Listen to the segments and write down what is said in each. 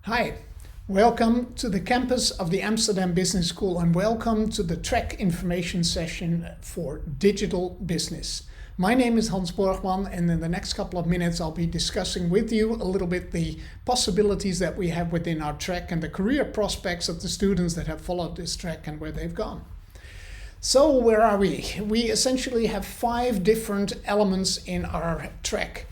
Hi, welcome to the campus of the Amsterdam Business School and welcome to the track information session for digital business. My name is Hans Borgman, and in the next couple of minutes I'll be discussing with you a little bit the possibilities that we have within our track and the career prospects of the students that have followed this track and where they've gone. So where are we? We essentially have 5 different elements in our track.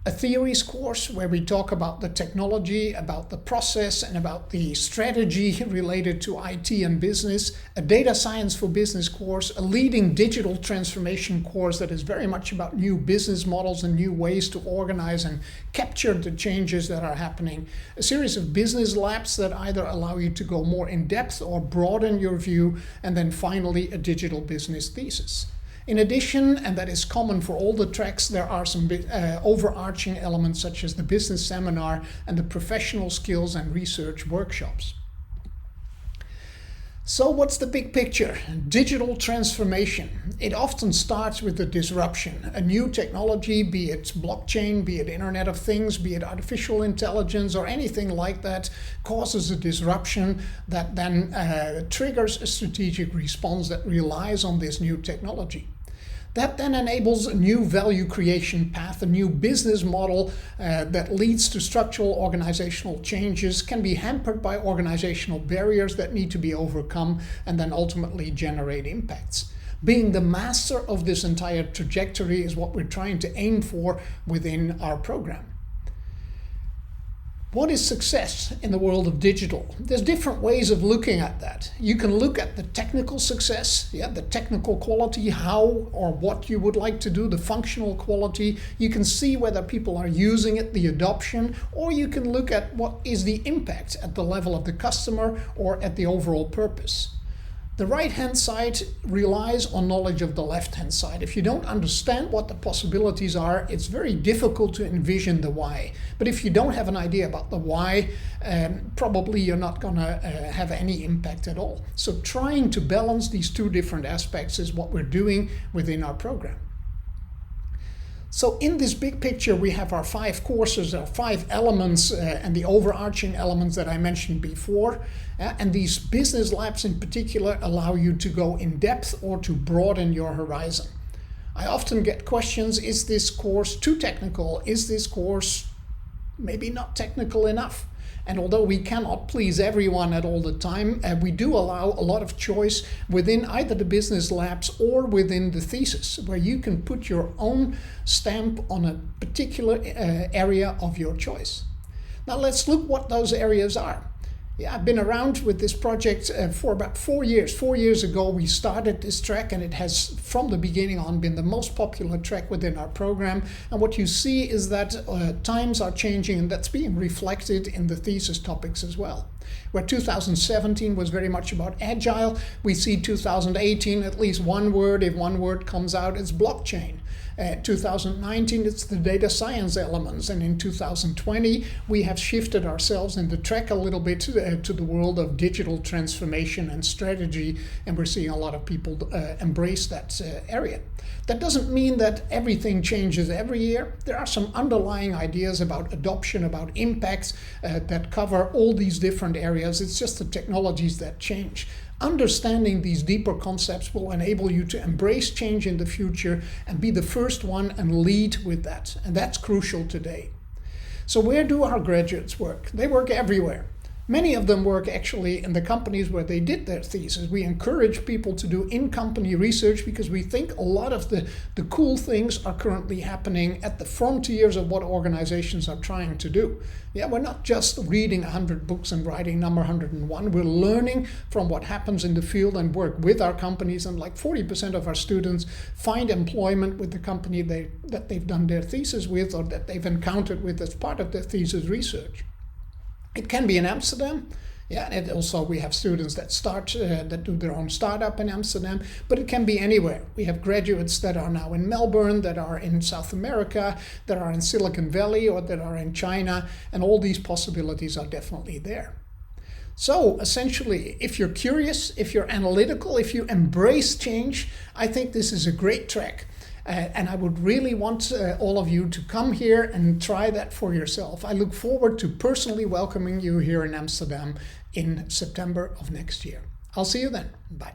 A theories course where we talk about the technology, about the process, and about the strategy related to IT and business. A data science for business course, a leading digital transformation course that is very much about new business models and new ways to organize and capture the changes that are happening. A series of business labs that either allow you to go more in depth or broaden your view. And then finally, a digital business thesis. In addition, and that is common for all the tracks, there are some overarching elements such as the business seminar and the professional skills and research workshops. So what's the big picture? Digital transformation. It often starts with a disruption. A new technology, be it blockchain, be it Internet of Things, be it artificial intelligence or anything like that, causes a disruption that then triggers a strategic response that relies on this new technology. That then enables a new value creation path, a new business model that leads to structural organizational changes, can be hampered by organizational barriers that need to be overcome, and then ultimately generate impacts. Being the master of this entire trajectory is what we're trying to aim for within our program. What is success in the world of digital? There's different ways of looking at that. You can look at the technical success, the technical quality, how or what you would like to do, the functional quality. You can see whether people are using it, the adoption, or you can look at what is the impact at the level of the customer or at the overall purpose. The right-hand side relies on knowledge of the left-hand side. If you don't understand what the possibilities are, it's very difficult to envision the why. But if you don't have an idea about the why, probably you're not going to have any impact at all. So trying to balance these two different aspects is what we're doing within our program. So in this big picture, we have our 5 courses, our 5 elements and the overarching elements that I mentioned before. And these business labs in particular allow you to go in depth or to broaden your horizon. I often get questions, is this course too technical? Is this course maybe not technical enough? And although we cannot please everyone at all the time, we do allow a lot of choice within either the business labs or within the thesis, where you can put your own stamp on a particular area of your choice. Now let's look what those areas are. I've been around with this project for about 4 years. 4 years ago we started this track, and it has from the beginning on been the most popular track within our program. And what you see is that times are changing, and that's being reflected in the thesis topics as well. Where 2017 was very much about agile, we see 2018 at least one word, if one word comes out, it's blockchain. 2019 it's the data science elements, and in 2020 we have shifted ourselves in the track a little bit to the world of digital transformation and strategy, and we're seeing a lot of people embrace that area. That doesn't mean that everything changes every year. There are some underlying ideas about adoption, about impacts that cover all these different areas. It's just the technologies that change. Understanding these deeper concepts will enable you to embrace change in the future and be the first one and lead with that. And that's crucial today. So where do our graduates work? They work everywhere. Many of them work actually in the companies where they did their thesis. We encourage people to do in-company research because we think a lot of the cool things are currently happening at the frontiers of what organizations are trying to do. We're not just reading 100 books and writing number 101. We're learning from what happens in the field and work with our companies. And like 40% of our students find employment with the company that they've done their thesis with or that they've encountered with as part of their thesis research. It can be in Amsterdam. And also we have students that do their own startup in Amsterdam, but it can be anywhere. We have graduates that are now in Melbourne, that are in South America, that are in Silicon Valley, or that are in China, and all these possibilities are definitely there. So essentially, if you're curious, if you're analytical, if you embrace change, I think this is a great track. And I would really want all of you to come here and try that for yourself. I look forward to personally welcoming you here in Amsterdam in September of next year. I'll see you then. Bye.